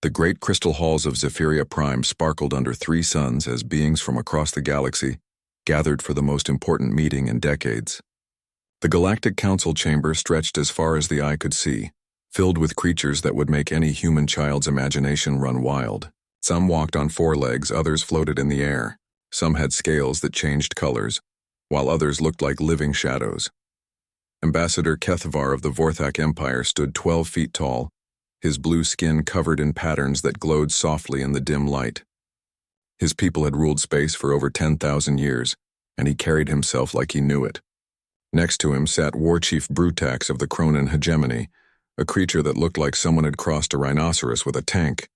The great crystal halls of Zephyria Prime sparkled under three suns as beings from across the galaxy gathered for the most important meeting in decades. The Galactic Council chamber stretched as far as the eye could see, filled with creatures that would make any human child's imagination run wild. Some walked on four legs, others floated in the air. Some had scales that changed colors, while others looked like living shadows. Ambassador Kethavar of the Vorthak Empire stood 12 feet tall, his blue skin covered in patterns that glowed softly in the dim light. His people had ruled space for over 10,000 years, and he carried himself like he knew it. Next to him sat War Chief Brutax of the Cronin Hegemony, a creature that looked like someone had crossed a rhinoceros with a tank.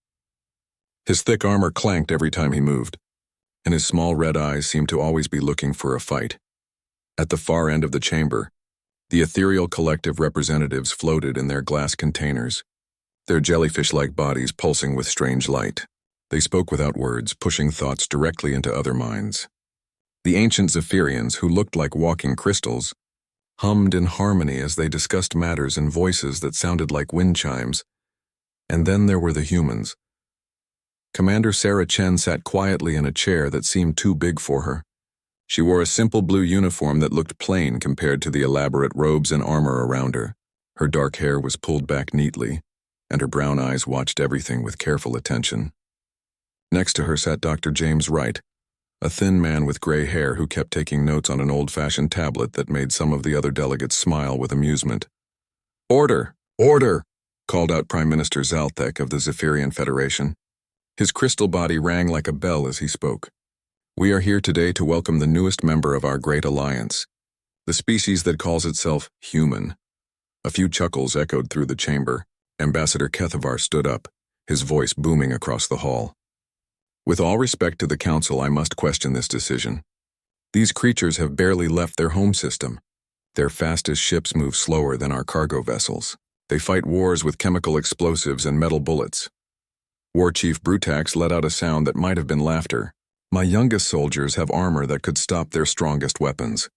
His thick armor clanked every time he moved, and his small red eyes seemed to always be looking for a fight. At the far end of the chamber, the ethereal collective representatives floated in their glass containers, their jellyfish-like bodies pulsing with strange light. They spoke without words, pushing thoughts directly into other minds. The ancient Zephyrians, who looked like walking crystals, hummed in harmony as they discussed matters in voices that sounded like wind chimes. And then there were the humans. Commander Sarah Chen sat quietly in a chair that seemed too big for her. She wore a simple blue uniform that looked plain compared to the elaborate robes and armor around her. Her dark hair was pulled back neatly, and her brown eyes watched everything with careful attention. Next to her sat Dr. James Wright, a thin man with gray hair who kept taking notes on an old-fashioned tablet that made some of the other delegates smile with amusement. "Order! Order!" called out Prime Minister Zalthek of the Zephyrian Federation. His crystal body rang like a bell as he spoke. "We are here today to welcome the newest member of our great alliance, the species that calls itself human." A few chuckles echoed through the chamber. Ambassador Kethavar stood up, his voice booming across the hall. "With all respect to the Council, I must question this decision. These creatures have barely left their home system. Their fastest ships move slower than our cargo vessels. They fight wars with chemical explosives and metal bullets." War Chief Brutax let out a sound that might have been laughter. "My youngest soldiers have armor that could stop their strongest weapons.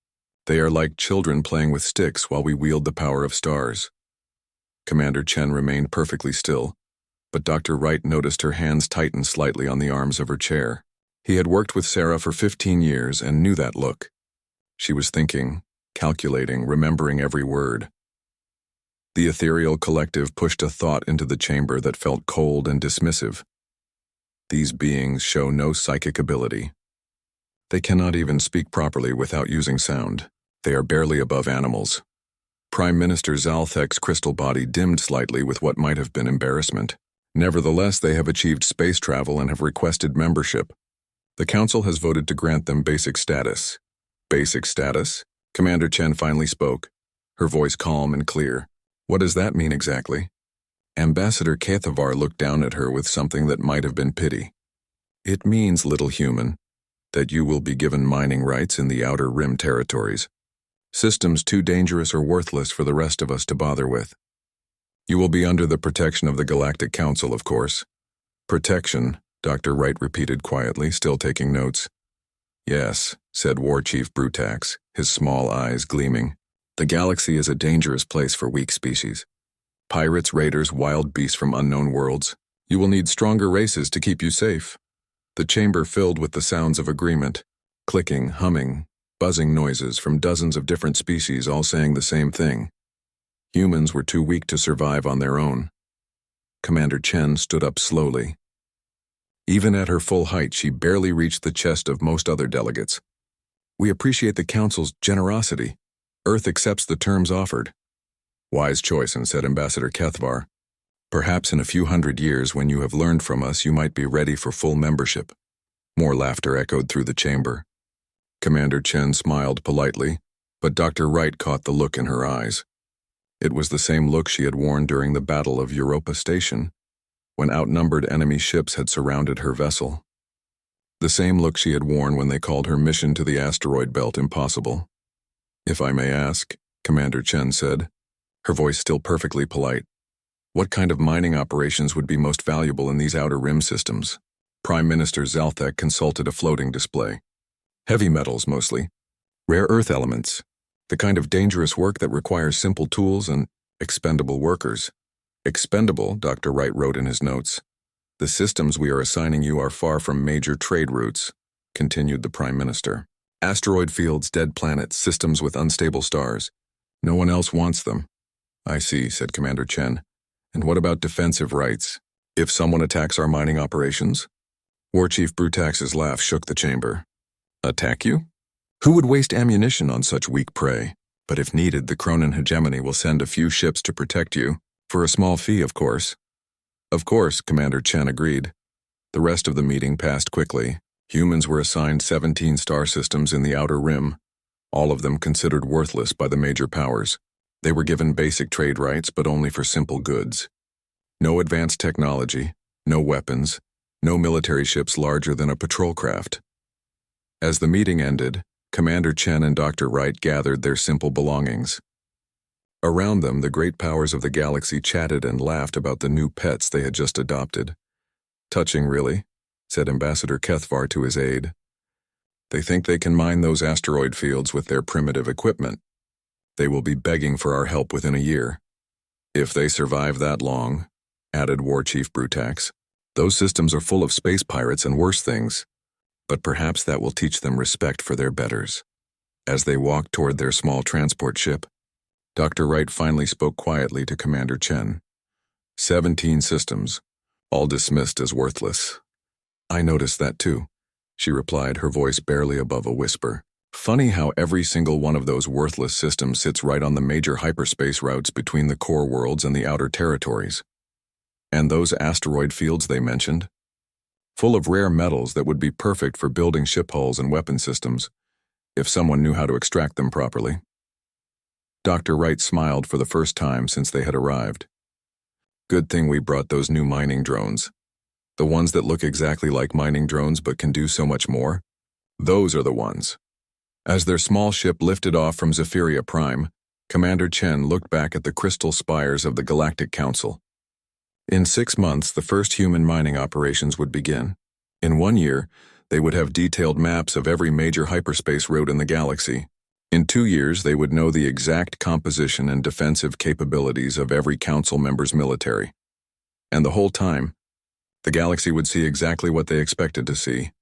They are like children playing with sticks while we wield the power of stars." Commander Chen remained perfectly still, but Dr. Wright noticed her hands tighten slightly on the arms of her chair. He had worked with Sarah for 15 years and knew that look. She was thinking, calculating, remembering every word. The ethereal collective pushed a thought into the chamber that felt cold and dismissive. These beings show no psychic ability. They cannot even speak properly without using sound. They are barely above animals. Prime Minister Zalthek's crystal body dimmed slightly with what might have been embarrassment. Nevertheless, they have achieved space travel and have requested membership. The Council has voted to grant them basic status. Basic status? Commander Chen finally spoke, her voice calm and clear. What does that mean exactly? Ambassador Kethavar looked down at her with something that might have been pity. "It means, little human, that you will be given mining rights in the Outer Rim territories. Systems too dangerous or worthless for the rest of us to bother with. You will be under the protection of the Galactic Council, of course." "Protection," Dr. Wright repeated quietly, still taking notes. "Yes," said War Chief Brutax, his small eyes gleaming. "The galaxy is a dangerous place for weak species. Pirates, raiders, wild beasts from unknown worlds. You will need stronger races to keep you safe." The chamber filled with the sounds of agreement, clicking, humming, buzzing noises from dozens of different species all saying the same thing. Humans were too weak to survive on their own. Commander Chen stood up slowly. Even at her full height, she barely reached the chest of most other delegates. "We appreciate the Council's generosity. Earth accepts the terms offered." "Wise choice," said Ambassador Kethavar. "Perhaps in a few hundred years, when you have learned from us, you might be ready for full membership." More laughter echoed through the chamber. Commander Chen smiled politely, but Dr. Wright caught the look in her eyes. It was the same look she had worn during the Battle of Europa Station, when outnumbered enemy ships had surrounded her vessel. The same look she had worn when they called her mission to the asteroid belt impossible. "If I may ask," Commander Chen said, her voice still perfectly polite, "what kind of mining operations would be most valuable in these Outer Rim systems?" Prime Minister Zalthek consulted a floating display. "Heavy metals, mostly. Rare earth elements. The kind of dangerous work that requires simple tools and expendable workers." "Expendable," Dr. Wright wrote in his notes. The systems we are assigning you are far from major trade routes, continued the Prime Minister. Asteroid fields, dead planets, systems with unstable stars. No one else wants them. I see, said Commander Chen. And what about defensive rights? If someone attacks our mining operations? War Chief Brutax's laugh shook the chamber. Attack you? Who would waste ammunition on such weak prey? But if needed, the Cronin hegemony will send a few ships to protect you, for a small fee, of course. Of course, Commander Chen agreed. The rest of the meeting passed quickly. Humans were assigned 17 star systems in the Outer Rim, all of them considered worthless by the major powers. They were given basic trade rights, but only for simple goods. No advanced technology, no weapons, no military ships larger than a patrol craft. As the meeting ended, Commander Chen and Dr. Wright gathered their simple belongings. Around them, the great powers of the galaxy chatted and laughed about the new pets they had just adopted. Touching, really, said Ambassador Kethvar to his aide. They think they can mine those asteroid fields with their primitive equipment. They will be begging for our help within a year. If they survive that long, added War Chief Brutax, those systems are full of space pirates and worse things. But perhaps that will teach them respect for their betters. As they walked toward their small transport ship, Dr. Wright finally spoke quietly to Commander Chen. 17 systems, all dismissed as worthless. I noticed that too, she replied, her voice barely above a whisper. Funny how every single one of those worthless systems sits right on the major hyperspace routes between the core worlds and the outer territories. And those asteroid fields they mentioned? Full of rare metals that would be perfect for building ship hulls and weapon systems, if someone knew how to extract them properly. Dr. Wright smiled for the first time since they had arrived. Good thing we brought those new mining drones. The ones that look exactly like mining drones but can do so much more? Those are the ones. As their small ship lifted off from Zephyria Prime, Commander Chen looked back at the crystal spires of the Galactic Council. In 6 months, the first human mining operations would begin. In 1 year, they would have detailed maps of every major hyperspace route in the galaxy. In 2 years, they would know the exact composition and defensive capabilities of every council member's military. And the whole time, the galaxy would see exactly what they expected to see.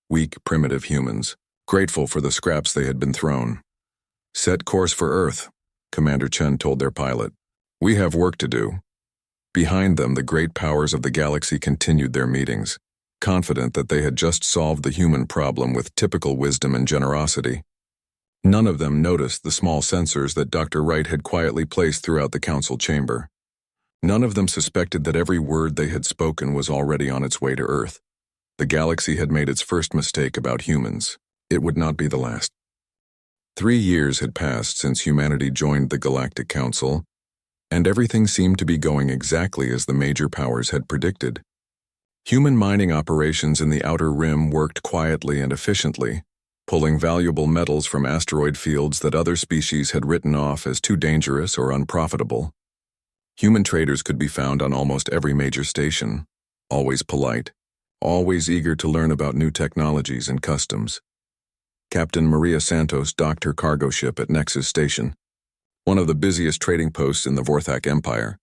Weak, primitive humans, grateful for the scraps they had been thrown. Set course for Earth, Commander Chen told their pilot. We have work to do. Behind them, the great powers of the galaxy continued their meetings, confident that they had just solved the human problem with typical wisdom and generosity. None of them noticed the small sensors that Dr. Wright had quietly placed throughout the council chamber. None of them suspected that every word they had spoken was already on its way to Earth. The galaxy had made its first mistake about humans. It would not be the last. 3 years had passed since humanity joined the Galactic Council, and everything seemed to be going exactly as the major powers had predicted. Human mining operations in the Outer Rim worked quietly and efficiently, pulling valuable metals from asteroid fields that other species had written off as too dangerous or unprofitable. Human traders could be found on almost every major station, always polite, always eager to learn about new technologies and customs. Captain Maria Santos docked her cargo ship at Nexus Station, one of the busiest trading posts in the Vorthak Empire.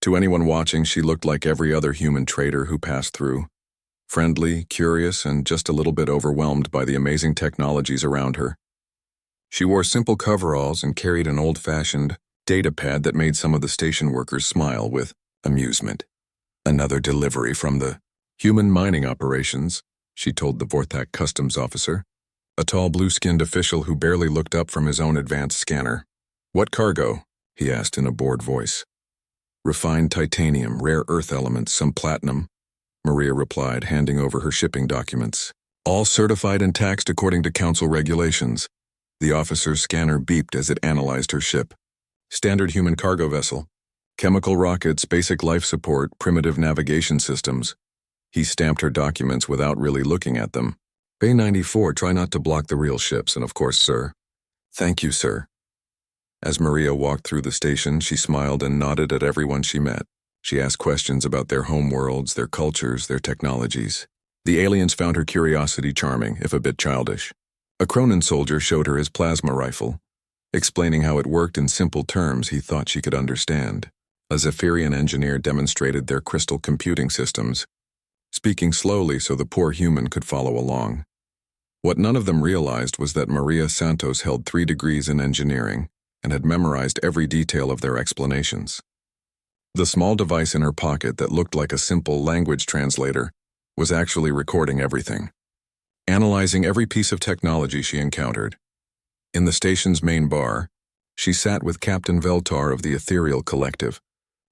To anyone watching, she looked like every other human trader who passed through, friendly, curious, and just a little bit overwhelmed by the amazing technologies around her. She wore simple coveralls and carried an old-fashioned data pad that made some of the station workers smile with amusement. Another delivery from the human mining operations, she told the Vorthak customs officer, a tall blue-skinned official who barely looked up from his own advanced scanner. What cargo? He asked in a bored voice. Refined titanium, rare earth elements, some platinum, Maria replied, handing over her shipping documents. All certified and taxed according to council regulations. The officer's scanner beeped as it analyzed her ship. Standard human cargo vessel. Chemical rockets, basic life support, primitive navigation systems. He stamped her documents without really looking at them. Bay 94, try not to block the real ships, and of course, sir. Thank you, sir. As Maria walked through the station, she smiled and nodded at everyone she met. She asked questions about their homeworlds, their cultures, their technologies. The aliens found her curiosity charming, if a bit childish. A Cronin soldier showed her his plasma rifle, explaining how it worked in simple terms he thought she could understand. A Zephyrian engineer demonstrated their crystal computing systems, speaking slowly so the poor human could follow along. What none of them realized was that Maria Santos held 3 degrees in engineering and had memorized every detail of their explanations. The small device in her pocket that looked like a simple language translator was actually recording everything, analyzing every piece of technology she encountered. In the station's main bar, she sat with Captain Veltar of the Ethereal Collective,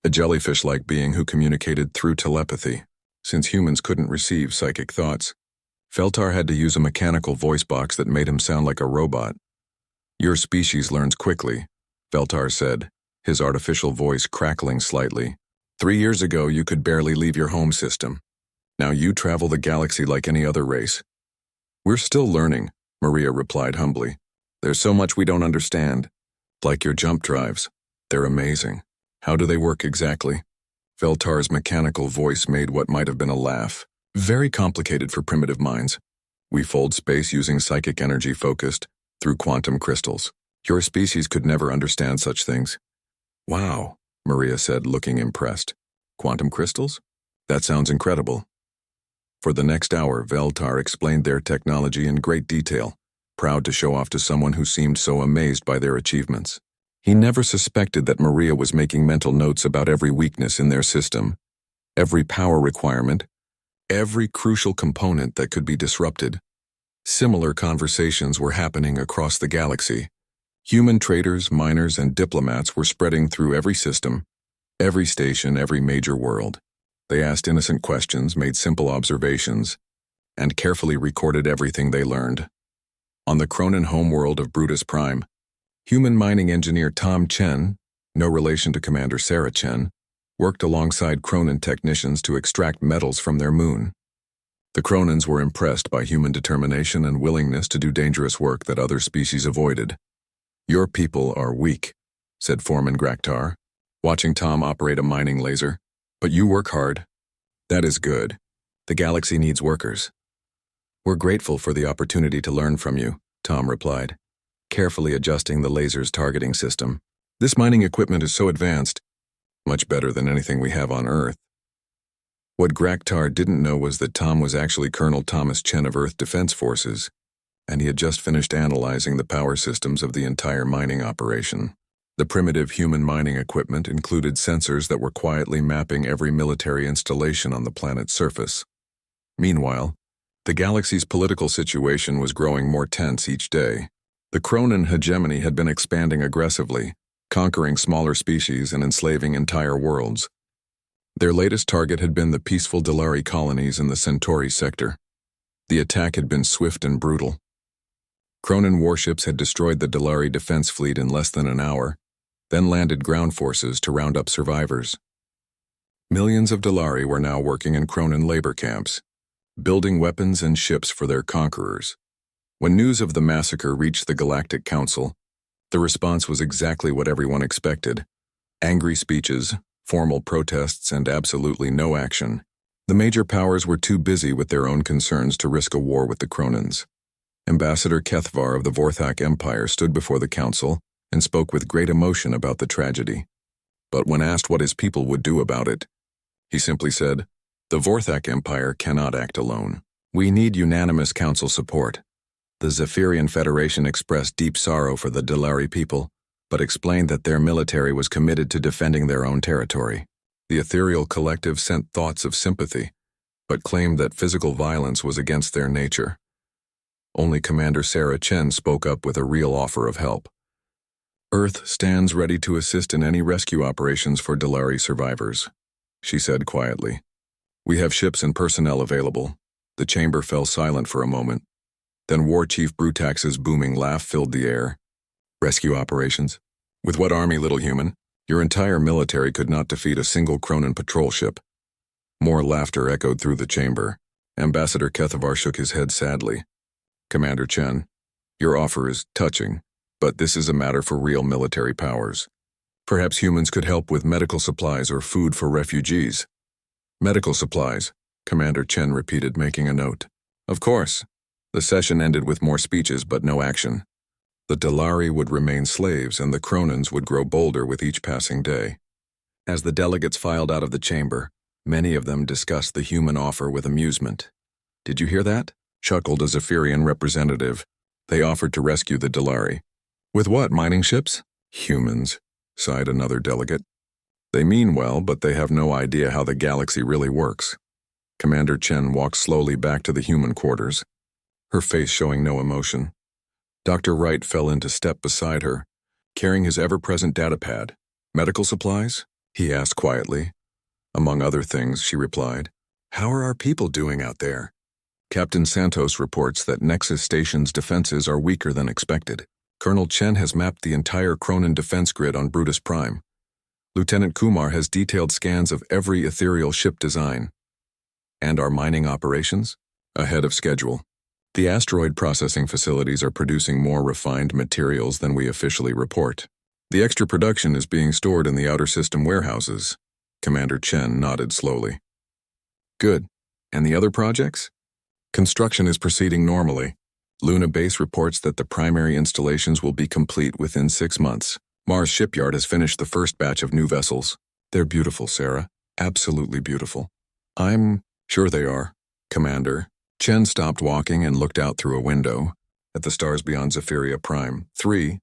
a jellyfish-like being who communicated through telepathy. Since humans couldn't receive psychic thoughts, Veltar had to use a mechanical voice box that made him sound like a robot. "Your species learns quickly," Veltar said, his artificial voice crackling slightly. "3 years ago, you could barely leave your home system. Now you travel the galaxy like any other race." "We're still learning," Maria replied humbly. "There's so much we don't understand. Like your jump drives. They're amazing. How do they work exactly?" Veltar's mechanical voice made what might have been a laugh. "Very complicated for primitive minds. We fold space using psychic energy focused through quantum crystals. Your species could never understand such things." "Wow," Maria said, looking impressed. "Quantum crystals? That sounds incredible." For the next hour, Veltar explained their technology in great detail, proud to show off to someone who seemed so amazed by their achievements. He never suspected that Maria was making mental notes about every weakness in their system, every power requirement, every crucial component that could be disrupted. Similar conversations were happening across the galaxy. Human traders, miners, and diplomats were spreading through every system, every station, every major world. They asked innocent questions, made simple observations, and carefully recorded everything they learned. On the Cronin homeworld of Brutus Prime, human mining engineer Tom Chen, no relation to Commander Sarah Chen, worked alongside Cronin technicians to extract metals from their moon. The Cronins were impressed by human determination and willingness to do dangerous work that other species avoided. "Your people are weak," said Foreman Graktar, watching Tom operate a mining laser. "But you work hard." "That is good. The galaxy needs workers." "We're grateful for the opportunity to learn from you," Tom replied, carefully adjusting the laser's targeting system. "This mining equipment is so advanced, much better than anything we have on Earth." What Graktar didn't know was that Tom was actually Colonel Thomas Chen of Earth Defense Forces, and he had just finished analyzing the power systems of the entire mining operation. The primitive human mining equipment included sensors that were quietly mapping every military installation on the planet's surface. Meanwhile, the galaxy's political situation was growing more tense each day. The Cronin hegemony had been expanding aggressively, conquering smaller species and enslaving entire worlds. Their latest target had been the peaceful Delari colonies in the Centauri sector. The attack had been swift and brutal. Cronin warships had destroyed the Delari defense fleet in less than an hour, then landed ground forces to round up survivors. Millions of Delari were now working in Cronin labor camps, building weapons and ships for their conquerors. When news of the massacre reached the Galactic Council, the response was exactly what everyone expected: angry speeches, formal protests, and absolutely no action. The major powers were too busy with their own concerns to risk a war with the Cronins. Ambassador Kethvar of the Vorthak Empire stood before the council and spoke with great emotion about the tragedy. But when asked what his people would do about it, he simply said, "The Vorthak Empire cannot act alone. We need unanimous council support." The Zephyrian Federation expressed deep sorrow for the Delari people, but explained that their military was committed to defending their own territory. The Ethereal Collective sent thoughts of sympathy, but claimed that physical violence was against their nature. Only Commander Sarah Chen spoke up with a real offer of help. "Earth stands ready to assist in any rescue operations for Delari survivors," she said quietly. "We have ships and personnel available." The chamber fell silent for a moment. Then War Chief Brutax's booming laugh filled the air. "Rescue operations? With what army, little human? Your entire military could not defeat a single Cronin patrol ship." More laughter echoed through the chamber. Ambassador Kethavar shook his head sadly. "Commander Chen, your offer is touching, but this is a matter for real military powers. Perhaps humans could help with medical supplies or food for refugees." "Medical supplies," Commander Chen repeated, making a note. "Of course." The session ended with more speeches but no action. The Delari would remain slaves and the Cronins would grow bolder with each passing day. As the delegates filed out of the chamber, Many of them discussed the human offer with amusement. "Did you hear that?" chuckled a Zephyrian representative. "They offered to rescue the Delari." "With what, mining ships?" "Humans," sighed another delegate. "They mean well, but they have no idea how the galaxy really works." Commander Chen walked slowly back to the human quarters, her face showing no emotion. Dr. Wright fell into step beside her, carrying his ever-present datapad. "Medical supplies?" he asked quietly. "Among other things," she replied. "How are our people doing out there?" "Captain Santos reports that Nexus Station's defenses are weaker than expected. Colonel Chen has mapped the entire Cronin defense grid on Brutus Prime. Lieutenant Kumar has detailed scans of every ethereal ship design. And our mining operations? Ahead of schedule. The asteroid processing facilities are producing more refined materials than we officially report. The extra production is being stored in the outer system warehouses." Commander Chen nodded slowly. "Good. And the other projects?" "Construction is proceeding normally. Luna Base reports that the primary installations will be complete within 6 months. Mars Shipyard has finished the first batch of new vessels. They're beautiful, Sarah. Absolutely beautiful." "I'm sure they are, Commander." Chen stopped walking and looked out through a window at the stars beyond Zephyria Prime. 3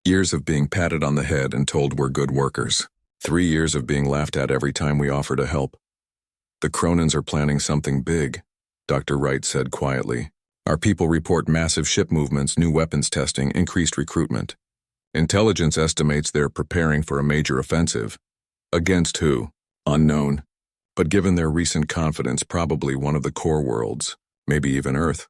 years of being patted on the head and told we're good workers. 3 years of being laughed at every time we offer to help. "The Cronins are planning something big," Dr. Wright said quietly. "Our people report massive ship movements, new weapons testing, increased recruitment. Intelligence estimates they're preparing for a major offensive. Against who? Unknown. But given their recent confidence, probably one of the core worlds. Maybe even Earth."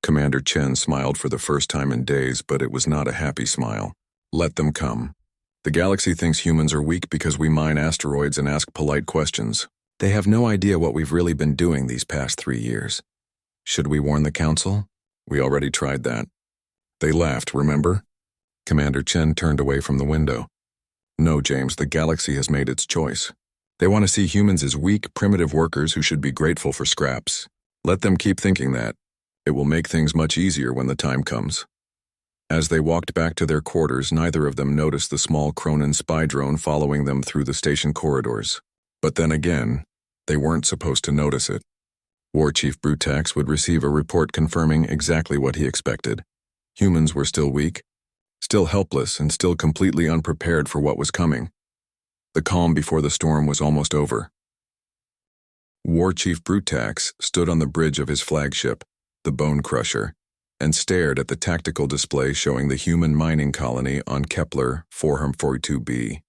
Commander Chen smiled for the first time in days, but it was not a happy smile. "Let them come. The galaxy thinks humans are weak because we mine asteroids and ask polite questions. They have no idea what we've really been doing these past 3 years. Should we warn the Council? We already tried that. They laughed, remember?" Commander Chen turned away from the window. "No, James, the galaxy has made its choice. They want to see humans as weak, primitive workers who should be grateful for scraps. Let them keep thinking that. It will make things much easier when the time comes." As they walked back to their quarters, neither of them noticed the small Cronin spy drone following them through the station corridors. But then again, they weren't supposed to notice it. War Chief Brutax would receive a report confirming exactly what he expected. Humans were still weak, still helpless, and still completely unprepared for what was coming. The calm before the storm was almost over. War Chief Brutax stood on the bridge of his flagship, the Bone Crusher, and stared at the tactical display showing the human mining colony on Kepler 442b.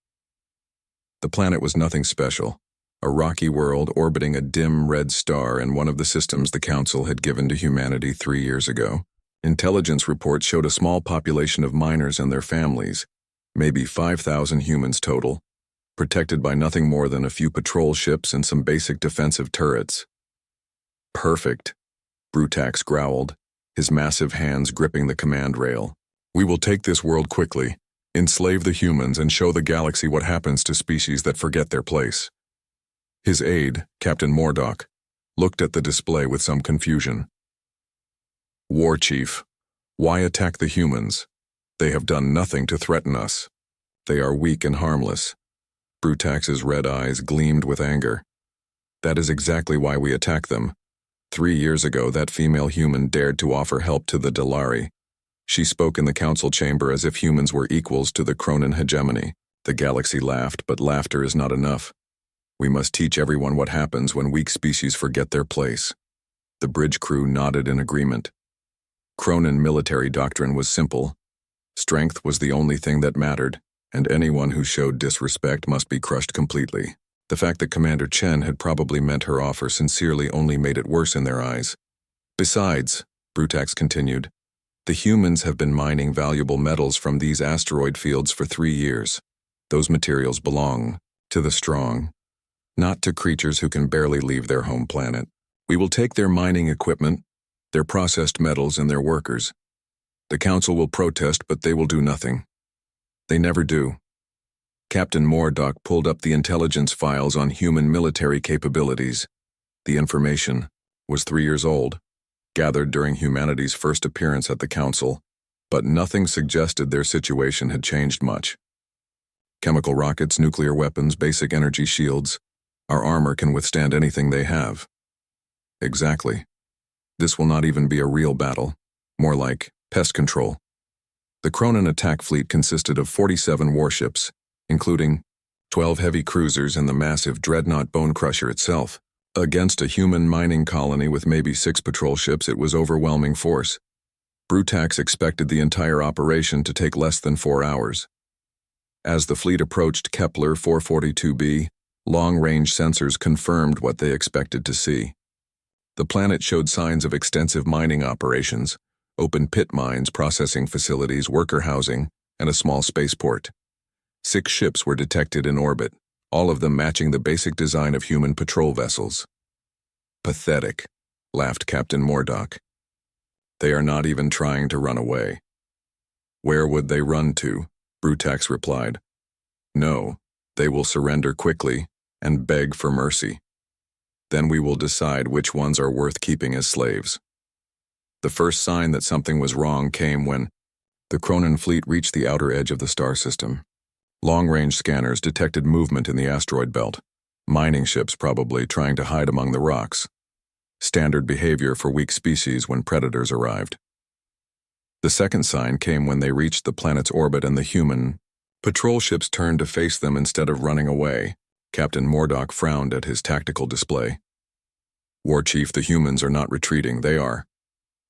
The planet was nothing special, a rocky world orbiting a dim red star in one of the systems the Council had given to humanity 3 years ago. Intelligence reports showed a small population of miners and their families, maybe 5,000 humans total, protected by nothing more than a few patrol ships and some basic defensive turrets. "Perfect," Brutax growled, his massive hands gripping the command rail. "We will take this world quickly, enslave the humans, and show the galaxy what happens to species that forget their place." His aide, Captain Mordock, looked at the display with some confusion. "War Chief, why attack the humans? They have done nothing to threaten us. They are weak and harmless." Brutax's red eyes gleamed with anger. "That is exactly why we attack them. 3 years ago, that female human dared to offer help to the Delari. She spoke in the council chamber as if humans were equals to the Cronin hegemony. The galaxy laughed, but laughter is not enough. We must teach everyone what happens when weak species forget their place." The bridge crew nodded in agreement. Cronin military doctrine was simple. Strength was the only thing that mattered, and anyone who showed disrespect must be crushed completely. The fact that Commander Chen had probably meant her offer sincerely only made it worse in their eyes. "Besides," Brutax continued, "the humans have been mining valuable metals from these asteroid fields for 3 years. Those materials belong to the strong, not to creatures who can barely leave their home planet. We will take their mining equipment, their processed metals, and their workers. The Council will protest, but they will do nothing. They never do." Captain Mordock pulled up the intelligence files on human military capabilities. The information was 3 years old, gathered during humanity's first appearance at the Council, but nothing suggested their situation had changed much. Chemical rockets, nuclear weapons, basic energy shields, Our armor can withstand anything they have. Exactly. This will not even be a real battle, more like pest control. The Kronan attack fleet consisted of 47 warships, including 12 heavy cruisers and the massive dreadnought Bone Crusher itself. Against a human mining colony with maybe 6 patrol ships, it was overwhelming force. Brutax expected the entire operation to take less than 4 hours. As the fleet approached Kepler 442b, long-range sensors confirmed what they expected to see. The planet showed signs of extensive mining operations, open pit mines, processing facilities, worker housing, and a small spaceport. 6 ships were detected in orbit, all of them matching the basic design of human patrol vessels. Pathetic, laughed Captain Mordock. They are not even trying to run away. Where would they run to? Brutax replied. No, they will surrender quickly and beg for mercy. Then we will decide which ones are worth keeping as slaves. The first sign that something was wrong came when the Kronan fleet reached the outer edge of the star system. Long-range scanners detected movement in the asteroid belt, mining ships probably trying to hide among the rocks. Standard behavior for weak species when predators arrived. The second sign came when they reached the planet's orbit and the human patrol ships turned to face them instead of running away. Captain Mordock frowned at his tactical display. War Chief, the humans are not retreating, they are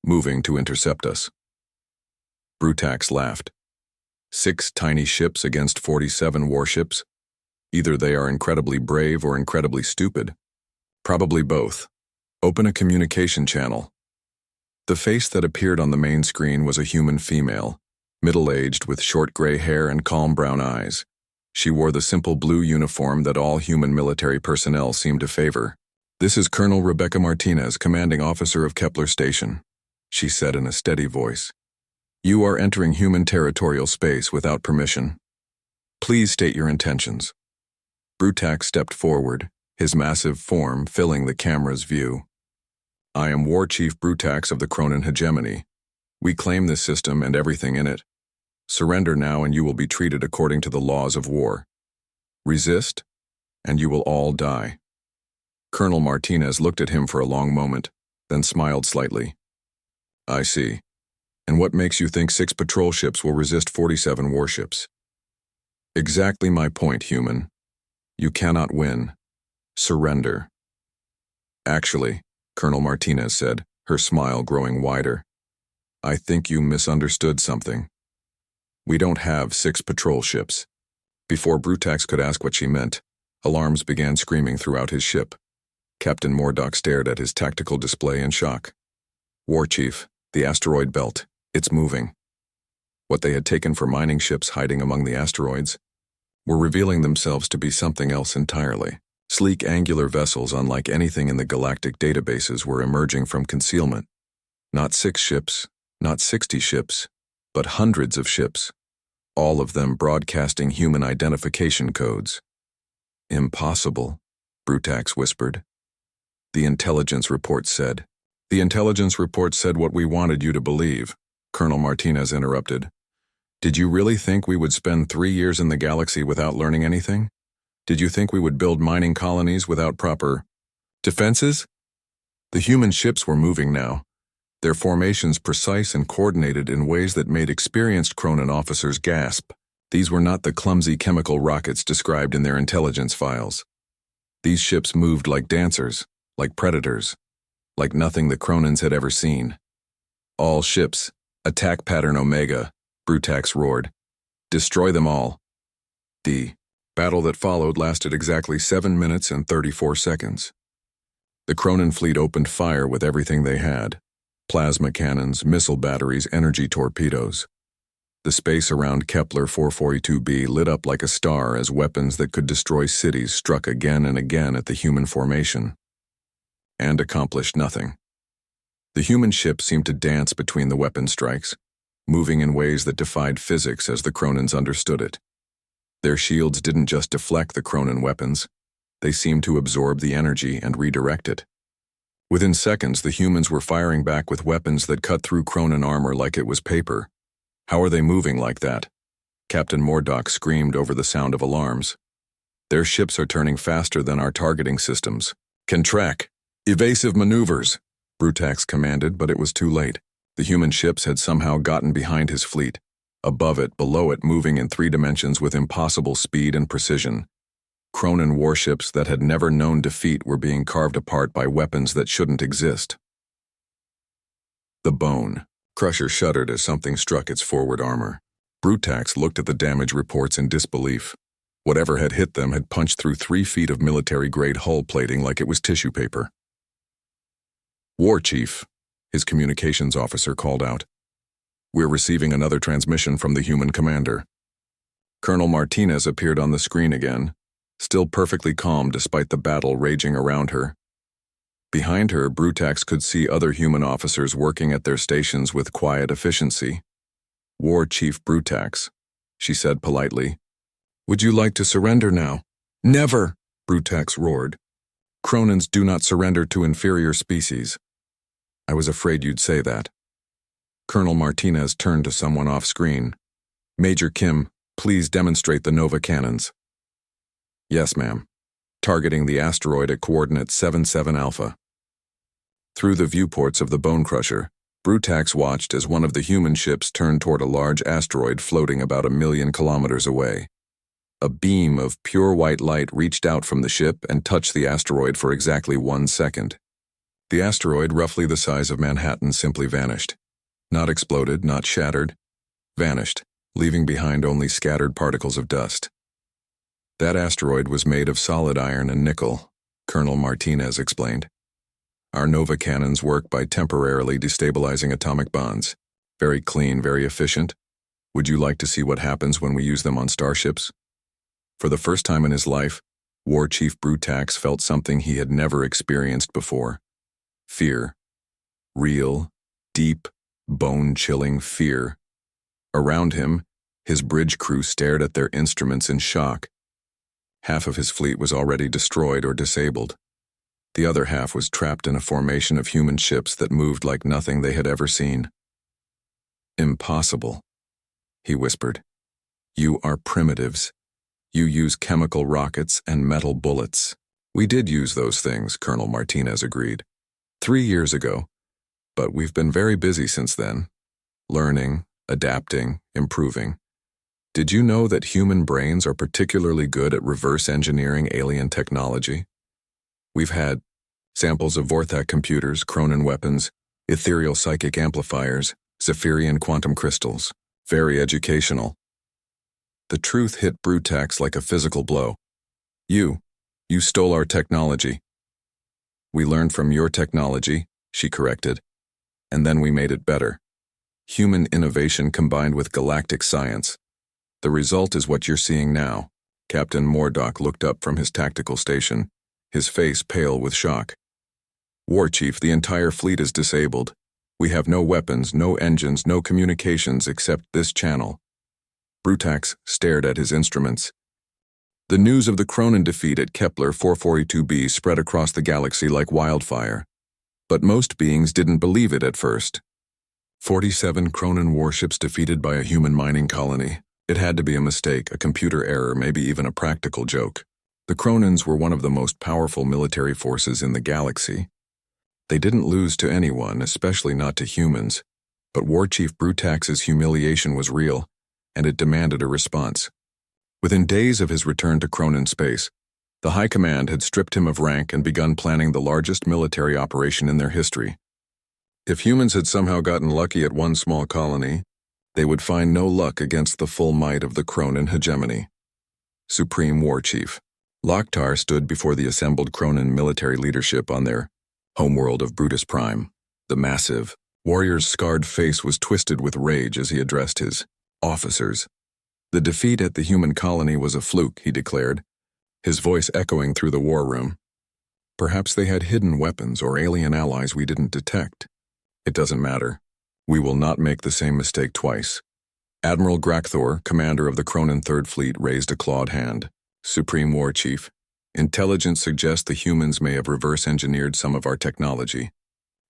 moving to intercept us. Brutax laughed. 6 tiny ships against 47 warships? Either they are incredibly brave or incredibly stupid. Probably both. Open a communication channel. The face that appeared on the main screen was a human female, middle-aged with short gray hair and calm brown eyes. She wore the simple blue uniform that all human military personnel seemed to favor. This is Colonel Rebecca Martinez, commanding officer of Kepler Station, she said in a steady voice. You are entering human territorial space without permission. Please state your intentions. Brutax stepped forward, his massive form filling the camera's view. I am War Chief Brutax of the Kronan hegemony. We claim this system and everything in it. Surrender now and you will be treated according to the laws of war. Resist, and you will all die. Colonel Martinez looked at him for a long moment, then smiled slightly. I see. And what makes you think 6 patrol ships will resist 47 warships? Exactly my point, human. You cannot win. Surrender. Actually, Colonel Martinez said, her smile growing wider, I think you misunderstood something. We don't have 6 patrol ships. Before Brutax could ask what she meant, alarms began screaming throughout his ship. Captain Mordock stared at his tactical display in shock. War Chief, the asteroid belt, it's moving. What they had taken for mining ships hiding among the asteroids were revealing themselves to be something else entirely. Sleek angular vessels unlike anything in the galactic databases were emerging from concealment. Not 6 ships, not 60 ships, but hundreds of ships, all of them broadcasting human identification codes. Impossible, Brutax whispered. The intelligence report said. The intelligence report said what we wanted you to believe, Colonel Martinez interrupted. Did you really think we would spend 3 years in the galaxy without learning anything? Did you think we would build mining colonies without proper defenses? The human ships were moving now, their formations precise and coordinated in ways that made experienced Kronan officers gasp. These were not the clumsy chemical rockets described in their intelligence files. These ships moved like dancers, like predators, like nothing the Kronans had ever seen. All ships, attack pattern Omega, Brutax roared. Destroy them all. The battle that followed lasted exactly 7 minutes and 34 seconds. The Kronan fleet opened fire with everything they had. Plasma cannons, missile batteries, energy torpedoes. The space around Kepler 442b lit up like a star as weapons that could destroy cities struck again and again at the human formation. And accomplished nothing. The human ship seemed to dance between the weapon strikes, moving in ways that defied physics as the Kronans understood it. Their shields didn't just deflect the Kronan weapons, they seemed to absorb the energy and redirect it. Within seconds, the humans were firing back with weapons that cut through Kronan armor like it was paper. How are they moving like that? Captain Mordock screamed over the sound of alarms. Their ships are turning faster than our targeting systems. Can track. Evasive maneuvers, Brutax commanded, but it was too late. The human ships had somehow gotten behind his fleet. Above it, below it, moving in 3 dimensions with impossible speed and precision. Kronan warships that had never known defeat were being carved apart by weapons that shouldn't exist. The bone. Crusher shuddered as something struck its forward armor. Brutax looked at the damage reports in disbelief. Whatever had hit them had punched through 3 feet of military-grade hull plating like it was tissue paper. War Chief, his communications officer called out. We're receiving another transmission from the human commander. Colonel Martinez appeared on the screen again, still perfectly calm despite the battle raging around her. Behind her, Brutax could see other human officers working at their stations with quiet efficiency. War Chief Brutax, she said politely. Would you like to surrender now? Never, Brutax roared. Kronans do not surrender to inferior species. I was afraid you'd say that. Colonel Martinez turned to someone off-screen. Major Kim, please demonstrate the Nova cannons. Yes, ma'am. Targeting the asteroid at coordinate 77 Alpha. Through the viewports of the Bone Crusher, Brutax watched as one of the human ships turned toward a large asteroid floating about 1,000,000 kilometers away. A beam of pure white light reached out from the ship and touched the asteroid for exactly 1 second. The asteroid, roughly the size of Manhattan, simply vanished. Not exploded, not shattered. Vanished, leaving behind only scattered particles of dust. That asteroid was made of solid iron and nickel, Colonel Martinez explained. Our Nova cannons work by temporarily destabilizing atomic bonds. Very clean, very efficient. Would you like to see what happens when we use them on starships? For the first time in his life, War Chief Brutax felt something he had never experienced before. Fear. Real, deep, bone-chilling fear. Around him, his bridge crew stared at their instruments in shock. Half of his fleet was already destroyed or disabled. The other half was trapped in a formation of human ships that moved like nothing they had ever seen. Impossible, he whispered. You are primitives. You use chemical rockets and metal bullets. We did use those things, Colonel Martinez agreed. 3 years ago. But we've been very busy since then. Learning, adapting, improving. Did you know that human brains are particularly good at reverse engineering alien technology? We've had samples of Vorthak computers, Kronan weapons, ethereal psychic amplifiers, Zephyrian quantum crystals. Very educational. The truth hit Brutax like a physical blow. You stole our technology. We learned from your technology, she corrected, and then we made it better. Human innovation combined with galactic science. The result is what you're seeing now. Captain Mordock looked up from his tactical station, his face pale with shock. War Chief, the entire fleet is disabled. We have no weapons, no engines, no communications except this channel. Brutax stared at his instruments. The news of the Kronan defeat at Kepler 442b spread across the galaxy like wildfire. But most beings didn't believe it at first. 47 Kronan warships defeated by a human mining colony. It had to be a mistake, a computer error, maybe even a practical joke. The Kronans were one of the most powerful military forces in the galaxy. They didn't lose to anyone, especially not to humans. But War Chief Brutax's humiliation was real, and it demanded a response. Within days of his return to Kronan space, the High Command had stripped him of rank and begun planning the largest military operation in their history. If humans had somehow gotten lucky at one small colony, they would find no luck against the full might of the Kronan hegemony. Supreme War Chief. Loktar stood before the assembled Kronan military leadership on their homeworld of Brutus Prime. The massive, warrior's scarred face was twisted with rage as he addressed his officers. The defeat at the human colony was a fluke, he declared, his voice echoing through the war room. Perhaps they had hidden weapons or alien allies we didn't detect. It doesn't matter. We will not make the same mistake twice. Admiral Grakthor, commander of the Kronan Third Fleet, raised a clawed hand. Supreme War Chief, intelligence suggests the humans may have reverse-engineered some of our technology.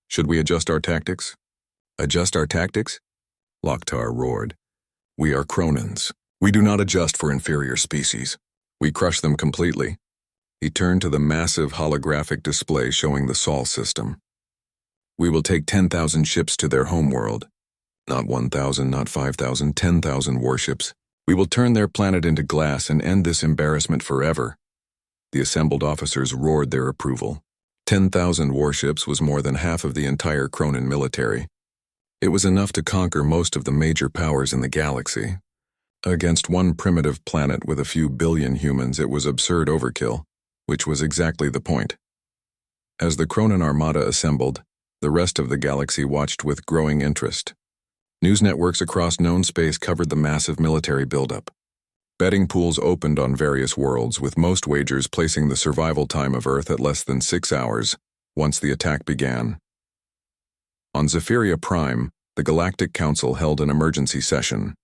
Should we adjust our tactics? Adjust our tactics? Loktar roared. We are Kronans. We do not adjust for inferior species. We crush them completely. He turned to the massive holographic display showing the Sol system. We will take 10,000 ships to their homeworld. Not 1,000, not 5,000, 10,000 warships. We will turn their planet into glass and end this embarrassment forever. The assembled officers roared their approval. 10,000 warships was more than half of the entire Cronin military. It was enough to conquer most of the major powers in the galaxy. Against one primitive planet with a few billion humans, it was absurd overkill, which was exactly the point. As the Cronin armada assembled, the rest of the galaxy watched with growing interest. News networks across known space covered the massive military buildup. Betting pools opened on various worlds, with most wagers placing the survival time of Earth at less than 6 hours once the attack began. On Zephyria Prime, the Galactic Council held an emergency session.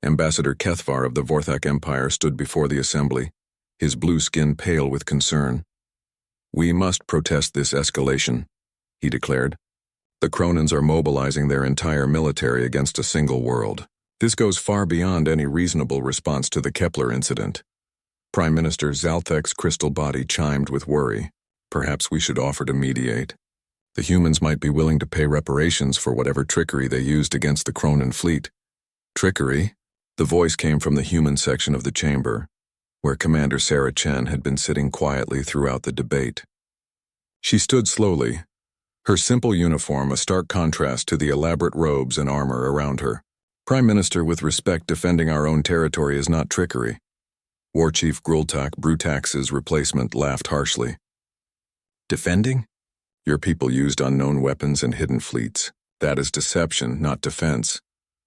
Ambassador Kethvar of the Vorthak Empire stood before the assembly, his blue skin pale with concern. "We must protest this escalation," he declared. "The Cronins are mobilizing their entire military against a single world. This goes far beyond any reasonable response to the Kepler incident." Prime Minister Zalthek's crystal body chimed with worry. "Perhaps we should offer to mediate. The humans might be willing to pay reparations for whatever trickery they used against the Cronin fleet." "Trickery?" The voice came from the human section of the chamber, where Commander Sarah Chen had been sitting quietly throughout the debate. She stood slowly, her simple uniform a stark contrast to the elaborate robes and armor around her. "Prime Minister, with respect, defending our own territory is not trickery." War Chief Grultak, Brutax's replacement, laughed harshly. "Defending? Your people used unknown weapons and hidden fleets. That is deception, not defense."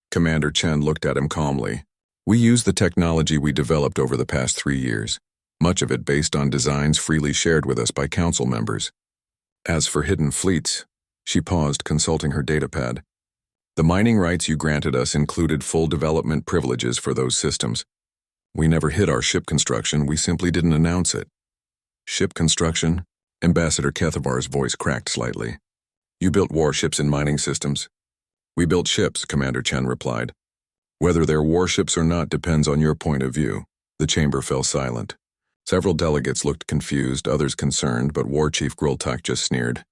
Commander Chen looked at him calmly. "We use the technology we developed over the past 3 years, much of it based on designs freely shared with us by council members. As for hidden fleets," she paused, consulting her datapad. "The mining rights you granted us included full development privileges for those systems. We never hid our ship construction, we simply didn't announce it." "Ship construction?" Ambassador Kethavar's voice cracked slightly. "You built warships and mining systems?" "We built ships," Commander Chen replied. "Whether they're warships or not depends on your point of view." The chamber fell silent. Several delegates looked confused, others concerned, but War Chief Grultak just sneered.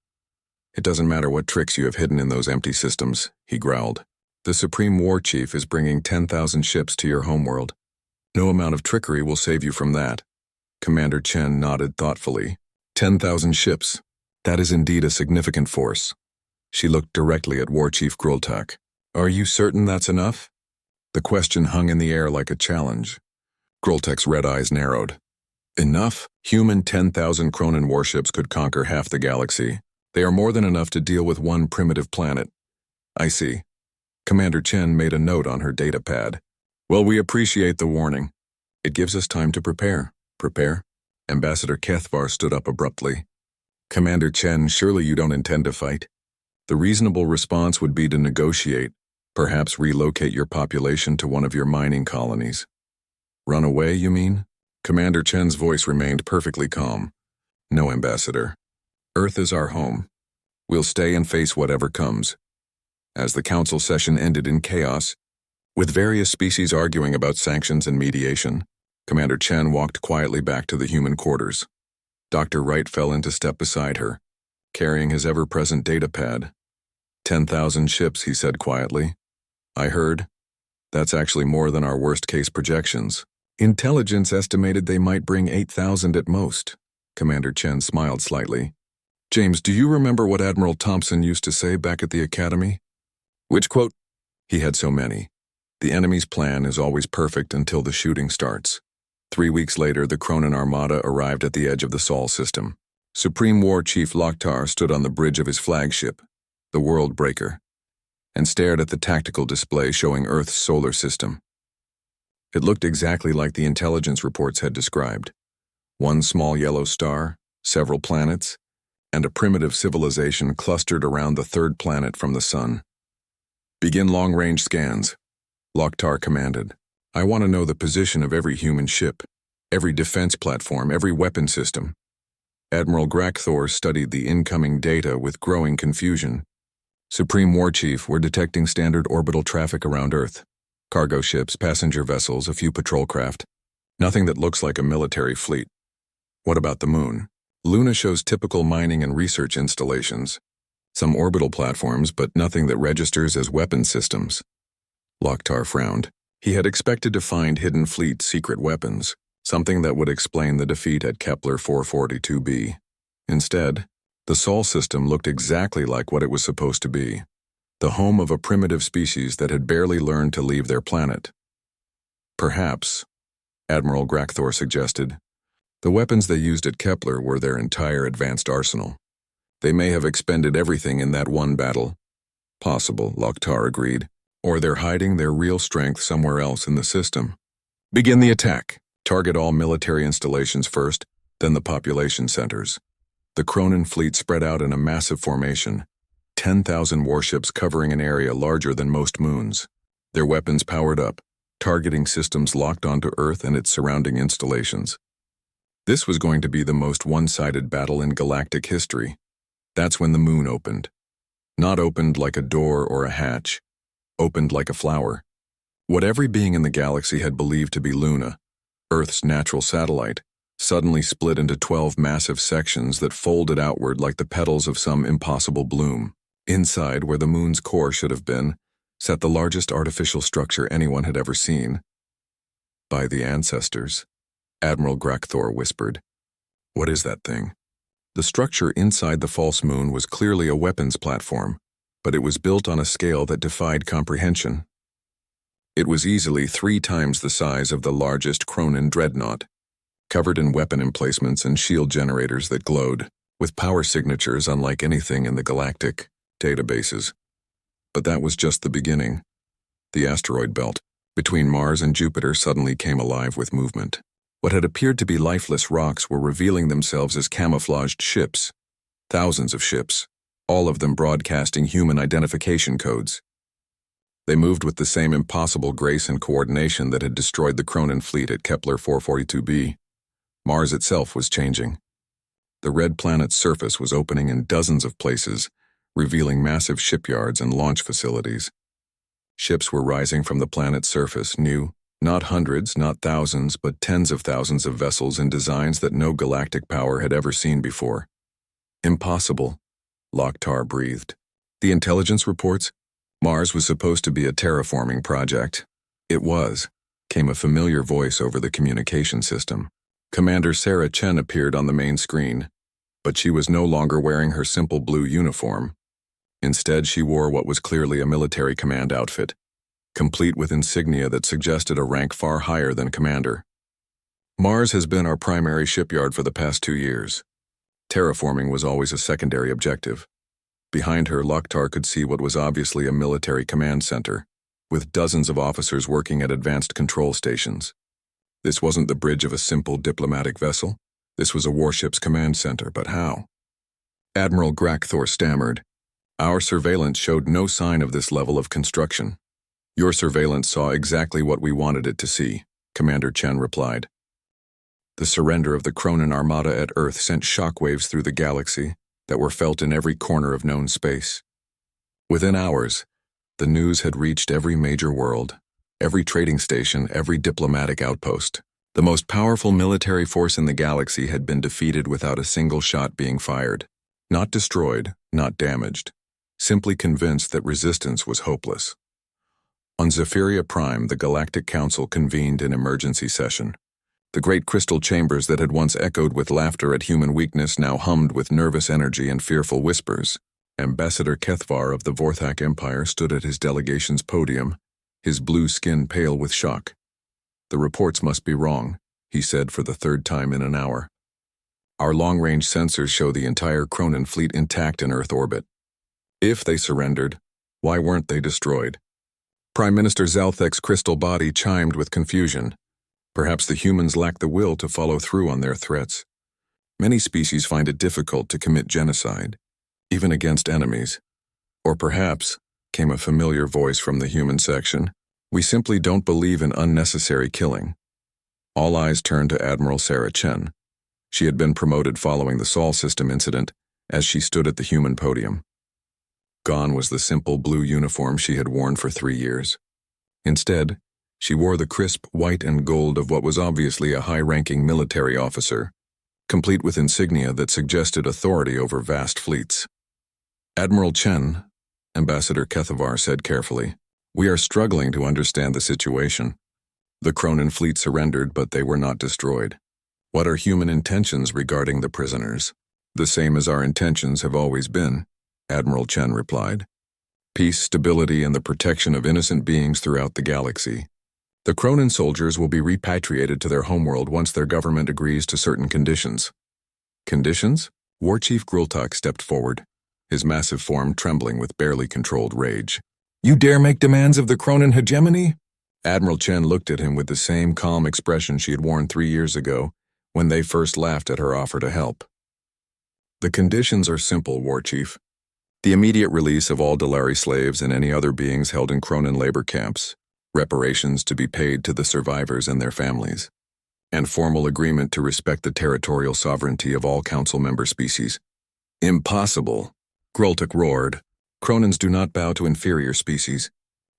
"It doesn't matter what tricks you have hidden in those empty systems," he growled. "The Supreme War Chief is bringing 10,000 ships to your homeworld. No amount of trickery will save you from that." Commander Chen nodded thoughtfully. 10,000 ships. That is indeed a significant force. She looked directly at War Chief Grultak. "Are you certain that's enough?" The question hung in the air like a challenge. Grultak's red eyes narrowed. "Enough? Human 10,000 Cronin warships could conquer half the galaxy. They are more than enough to deal with one primitive planet." "I see." Commander Chen made a note on her datapad. "Well, we appreciate the warning. It gives us time to prepare." "Prepare?" Ambassador Kethvar stood up abruptly. "Commander Chen, surely you don't intend to fight?" "The reasonable response would be to negotiate, perhaps relocate your population to one of your mining colonies." "Run away, you mean?" Commander Chen's voice remained perfectly calm. "No, Ambassador. Earth is our home. We'll stay and face whatever comes." As the council session ended in chaos, with various species arguing about sanctions and mediation, Commander Chen walked quietly back to the human quarters. Dr. Wright fell into step beside her, carrying his ever-present datapad. 10,000 ships, he said quietly. "I heard. That's actually more than our worst-case projections. Intelligence estimated they might bring 8,000 at most." Commander Chen smiled slightly. "James, do you remember what Admiral Thompson used to say back at the Academy?" "Which quote?" He had so many. "The enemy's plan is always perfect until the shooting starts." 3 weeks later, the Cronin armada arrived at the edge of the Sol system. Supreme War Chief Loktar stood on the bridge of his flagship, the World Breaker, and stared at the tactical display showing Earth's solar system. It looked exactly like the intelligence reports had described. One small yellow star, several planets, and a primitive civilization clustered around the third planet from the sun. "Begin long-range scans," Loktar commanded. "I want to know the position of every human ship, every defense platform, every weapon system." Admiral Grakthor studied the incoming data with growing confusion. "Supreme War Chief, we're detecting standard orbital traffic around Earth. Cargo ships, passenger vessels, a few patrol craft. Nothing that looks like a military fleet. What about the moon? Luna shows typical mining and research installations. Some orbital platforms, but nothing that registers as weapon systems. Loktar frowned. He had expected to find hidden fleet secret weapons, something that would explain the defeat at Kepler 442b. Instead, the Sol system looked exactly like what it was supposed to be, the home of a primitive species that had barely learned to leave their planet. Perhaps, Admiral Grakthor suggested, the weapons they used at Kepler were their entire advanced arsenal. They may have expended everything in that one battle. Possible, Loktar agreed. Or they're hiding their real strength somewhere else in the system. Begin the attack. Target all military installations first, then the population centers. The Cronin fleet spread out in a massive formation, 10,000 warships covering an area larger than most moons. Their weapons powered up, targeting systems locked onto Earth and its surrounding installations. This was going to be the most one-sided battle in galactic history. That's when the moon opened. Not opened like a door or a hatch, opened like a flower. What every being in the galaxy had believed to be Luna, Earth's natural satellite, suddenly split into 12 massive sections that folded outward like the petals of some impossible bloom. Inside, where the moon's core should have been, sat the largest artificial structure anyone had ever seen. By the ancestors, Admiral Grakthor whispered. What is that thing? The structure inside the false moon was clearly a weapons platform, but it was built on a scale that defied comprehension. It was easily 3 times the size of the largest Cronin dreadnought, covered in weapon emplacements and shield generators that glowed, with power signatures unlike anything in the galactic databases. But that was just the beginning. The asteroid belt between Mars and Jupiter suddenly came alive with movement. What had appeared to be lifeless rocks were revealing themselves as camouflaged ships. Thousands of ships, all of them broadcasting human identification codes. They moved with the same impossible grace and coordination that had destroyed the Cronin fleet at Kepler 442b. Mars itself was changing. The red planet's surface was opening in dozens of places, revealing massive shipyards and launch facilities. Ships were rising from the planet's surface, new, not hundreds, not thousands, but tens of thousands of vessels in designs that no galactic power had ever seen before. Impossible, Loktar breathed. The intelligence reports? Mars was supposed to be a terraforming project. It was, came a familiar voice over the communication system. Commander Sarah Chen appeared on the main screen, but she was no longer wearing her simple blue uniform. Instead, she wore what was clearly a military command outfit, complete with insignia that suggested a rank far higher than commander. Mars has been our primary shipyard for the past 2 years. Terraforming was always a secondary objective. Behind her, Loktar could see what was obviously a military command center, with dozens of officers working at advanced control stations. This wasn't the bridge of a simple diplomatic vessel. This was a warship's command center, but how? Admiral Grakthor stammered. Our surveillance showed no sign of this level of construction. Your surveillance saw exactly what we wanted it to see, Commander Chen replied. The surrender of the Cronin Armada at Earth sent shockwaves through the galaxy that were felt in every corner of known space. Within hours, the news had reached every major world, every trading station, every diplomatic outpost. The most powerful military force in the galaxy had been defeated without a single shot being fired. Not destroyed, not damaged, simply convinced that resistance was hopeless. On Zephyria Prime, the Galactic Council convened an emergency session. The great crystal chambers that had once echoed with laughter at human weakness now hummed with nervous energy and fearful whispers. Ambassador Kethvar of the Vorthak Empire stood at his delegation's podium, his blue skin pale with shock. The reports must be wrong, he said for the 3rd time in an hour. Our long-range sensors show the entire Cronin fleet intact in Earth orbit. If they surrendered, why weren't they destroyed? Prime Minister Zalthek's crystal body chimed with confusion. Perhaps the humans lack the will to follow through on their threats. Many species find it difficult to commit genocide, even against enemies. Or perhaps, came a familiar voice from the human section, we simply don't believe in unnecessary killing. All eyes turned to Admiral Sarah Chen. She had been promoted following the Sol system incident as she stood at the human podium. Gone was the simple blue uniform she had worn for 3 years. Instead, She wore the crisp white and gold of what was obviously a high-ranking military officer, complete with insignia that suggested authority over vast fleets. "Admiral Chen," Ambassador Kethavar said carefully, "we are struggling to understand the situation. The Cronin fleet surrendered, but they were not destroyed. What are human intentions regarding the prisoners?" "The same as our intentions have always been," Admiral Chen replied. "Peace, stability, and the protection of innocent beings throughout the galaxy. The Cronin soldiers will be repatriated to their homeworld once their government agrees to certain conditions." "Conditions?" War Chief Grultak stepped forward, his massive form trembling with barely controlled rage. "You dare make demands of the Cronin hegemony?" Admiral Chen looked at him with the same calm expression she had worn 3 years ago, when they first laughed at her offer to help. "The conditions are simple, War Chief. The immediate release of all Delari slaves and any other beings held in Cronin labor camps, reparations to be paid to the survivors and their families, and formal agreement to respect the territorial sovereignty of all Council member species." "Impossible!" Grultak roared. "Cronins do not bow to inferior species."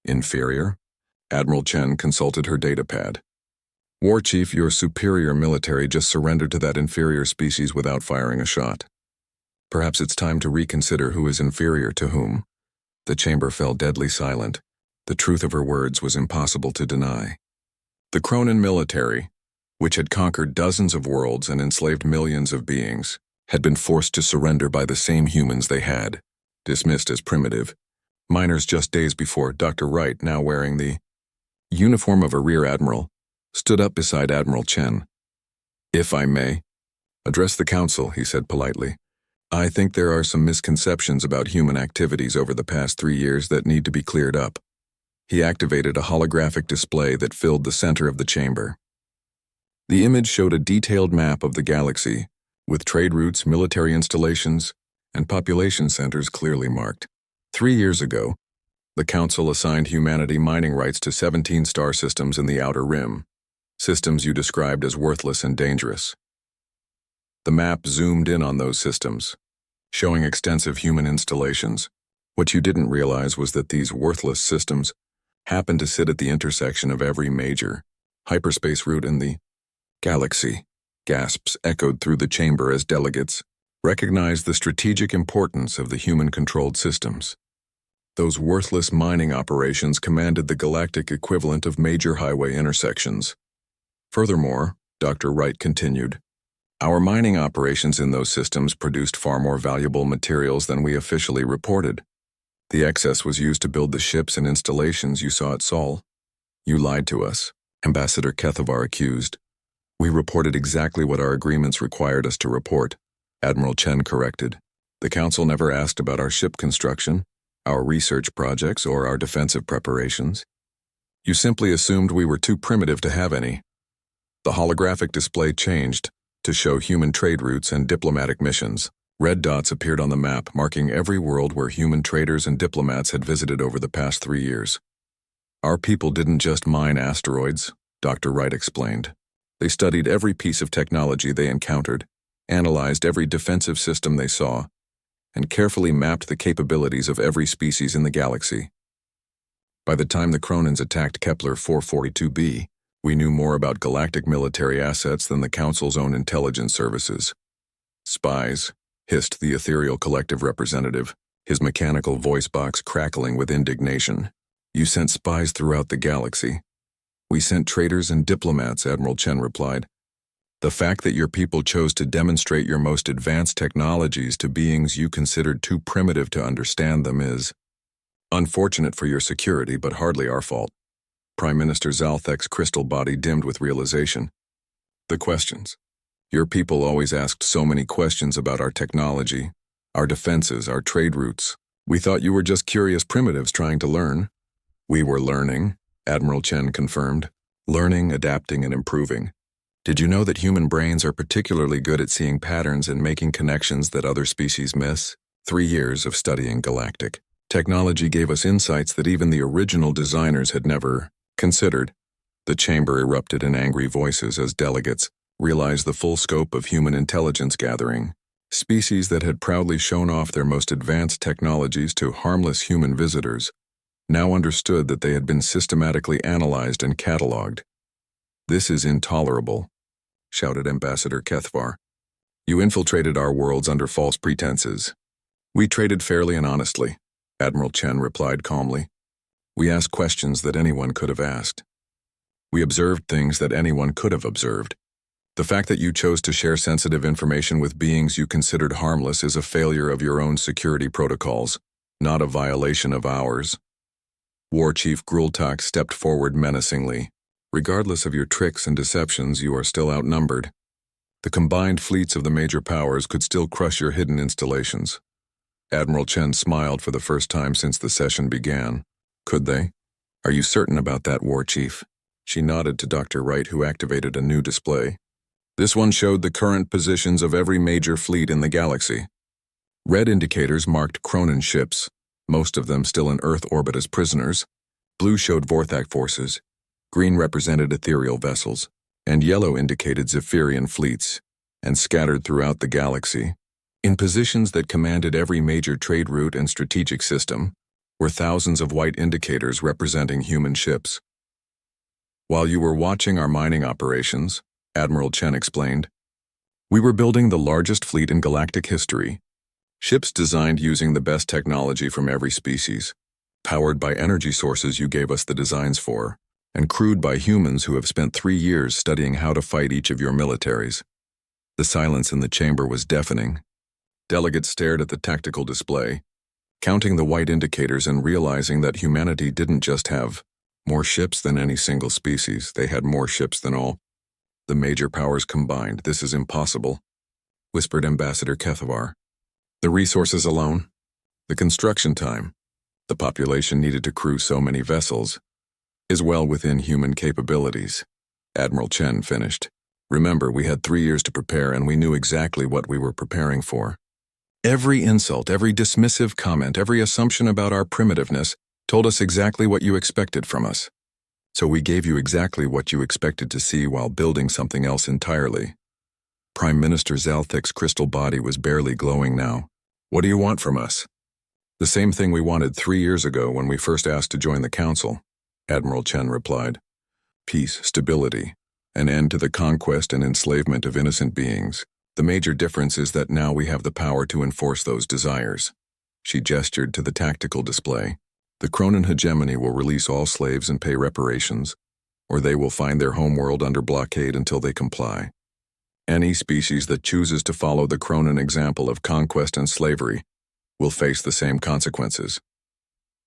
"Inferior?" Admiral Chen consulted her datapad. "War Chief, your superior military just surrendered to that inferior species without firing a shot. Perhaps it's time to reconsider who is inferior to whom." The chamber fell deadly silent. The truth of her words was impossible to deny. The Cronin military, which had conquered dozens of worlds and enslaved millions of beings, had been forced to surrender by the same humans they had, dismissed as primitive, minors just days before. Dr. Wright, now wearing the uniform of a rear admiral, stood up beside Admiral Chen. "If I may address the council," he said politely. "I think there are some misconceptions about human activities over the past 3 years that need to be cleared up." He activated a holographic display that filled the center of the chamber. The image showed a detailed map of the galaxy, with trade routes, military installations, and population centers clearly marked. 3 years ago, the Council assigned humanity mining rights to 17 star systems in the Outer Rim, systems you described as worthless and dangerous. The map zoomed in on those systems, showing extensive human installations. What you didn't realize was that these worthless systems happened to sit at the intersection of every major hyperspace route in the galaxy. Gasps echoed through the chamber as delegates recognized the strategic importance of the human-controlled systems. Those worthless mining operations commanded the galactic equivalent of major highway intersections. Furthermore, Dr. Wright continued, our mining operations in those systems produced far more valuable materials than we officially reported. The excess was used to build the ships and installations you saw at Sol. You lied to us, Ambassador Kethavar accused. We reported exactly what our agreements required us to report, Admiral Chen corrected. The Council never asked about our ship construction, our research projects, or our defensive preparations. You simply assumed we were too primitive to have any. The holographic display changed to show human trade routes and diplomatic missions. Red dots appeared on the map, marking every world where human traders and diplomats had visited over the past 3 years. Our people didn't just mine asteroids, Dr. Wright explained. They studied every piece of technology they encountered, analyzed every defensive system they saw, and carefully mapped the capabilities of every species in the galaxy. By the time the Cronins attacked Kepler 442b, we knew more about galactic military assets than the Council's own intelligence services. Spies, hissed the ethereal collective representative, his mechanical voice box crackling with indignation. You sent spies throughout the galaxy. We sent traitors and diplomats, Admiral Chen replied. The fact that your people chose to demonstrate your most advanced technologies to beings you considered too primitive to understand them is unfortunate for your security, but hardly our fault. Prime Minister Zalthek's crystal body dimmed with realization. The questions. Your people always asked so many questions about our technology, our defenses, our trade routes. We thought you were just curious primitives trying to learn. We were learning, Admiral Chen confirmed. Learning, adapting, and improving. Did you know that human brains are particularly good at seeing patterns and making connections that other species miss? 3 years of studying galactic technology gave us insights that even the original designers had never considered. The chamber erupted in angry voices as delegates realized the full scope of human intelligence gathering. Species that had proudly shown off their most advanced technologies to harmless human visitors now understood that they had been systematically analyzed and catalogued. "This is intolerable," shouted Ambassador Kethvar. "You infiltrated our worlds under false pretenses." "We traded fairly and honestly," Admiral Chen replied calmly. "We asked questions that anyone could have asked. We observed things that anyone could have observed. The fact that you chose to share sensitive information with beings you considered harmless is a failure of your own security protocols, not a violation of ours." War Chief Grultak stepped forward menacingly. "Regardless of your tricks and deceptions, you are still outnumbered. The combined fleets of the major powers could still crush your hidden installations." Admiral Chen smiled for the first time since the session began. "Could they? Are you certain about that, War Chief?" She nodded to Dr. Wright, who activated a new display. This one showed the current positions of every major fleet in the galaxy. Red indicators marked Cronin ships, most of them still in Earth orbit as prisoners. Blue showed Vorthak forces. Green represented ethereal vessels. And yellow indicated Zephyrian fleets, and scattered throughout the galaxy. In positions that commanded every major trade route and strategic system were thousands of white indicators representing human ships. "While you were watching our mining operations," Admiral Chen explained, "we were building the largest fleet in galactic history. Ships designed using the best technology from every species, powered by energy sources you gave us the designs for, and crewed by humans who have spent 3 years studying how to fight each of your militaries." The silence in the chamber was deafening. Delegates stared at the tactical display, counting the white indicators and realizing that humanity didn't just have more ships than any single species, they had more ships than all the major powers combined. "This is impossible," whispered Ambassador Kethvar. "The resources alone, the construction time, the population needed to crew so many vessels, is well within human capabilities," Admiral Chen finished. "Remember, we had 3 years to prepare and we knew exactly what we were preparing for. Every insult, every dismissive comment, every assumption about our primitiveness told us exactly what you expected from us. So we gave you exactly what you expected to see while building something else entirely." Prime Minister Zalthik's crystal body was barely glowing now. "What do you want from us?" "The same thing we wanted 3 years ago when we first asked to join the Council," Admiral Chen replied. "Peace, stability, an end to the conquest and enslavement of innocent beings. The major difference is that now we have the power to enforce those desires." She gestured to the tactical display. "The Cronin hegemony will release all slaves and pay reparations, or they will find their homeworld under blockade until they comply. Any species that chooses to follow the Cronin example of conquest and slavery will face the same consequences."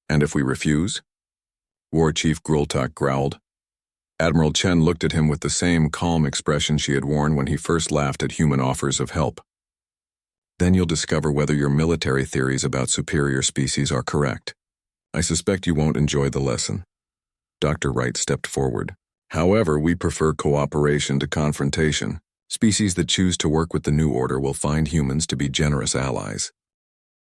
"And if we refuse?" War Chief Grultak growled. Admiral Chen looked at him with the same calm expression she had worn when he first laughed at human offers of help. "Then you'll discover whether your military theories about superior species are correct. I suspect you won't enjoy the lesson." Dr. Wright stepped forward. "However, we prefer cooperation to confrontation. Species that choose to work with the New Order will find humans to be generous allies.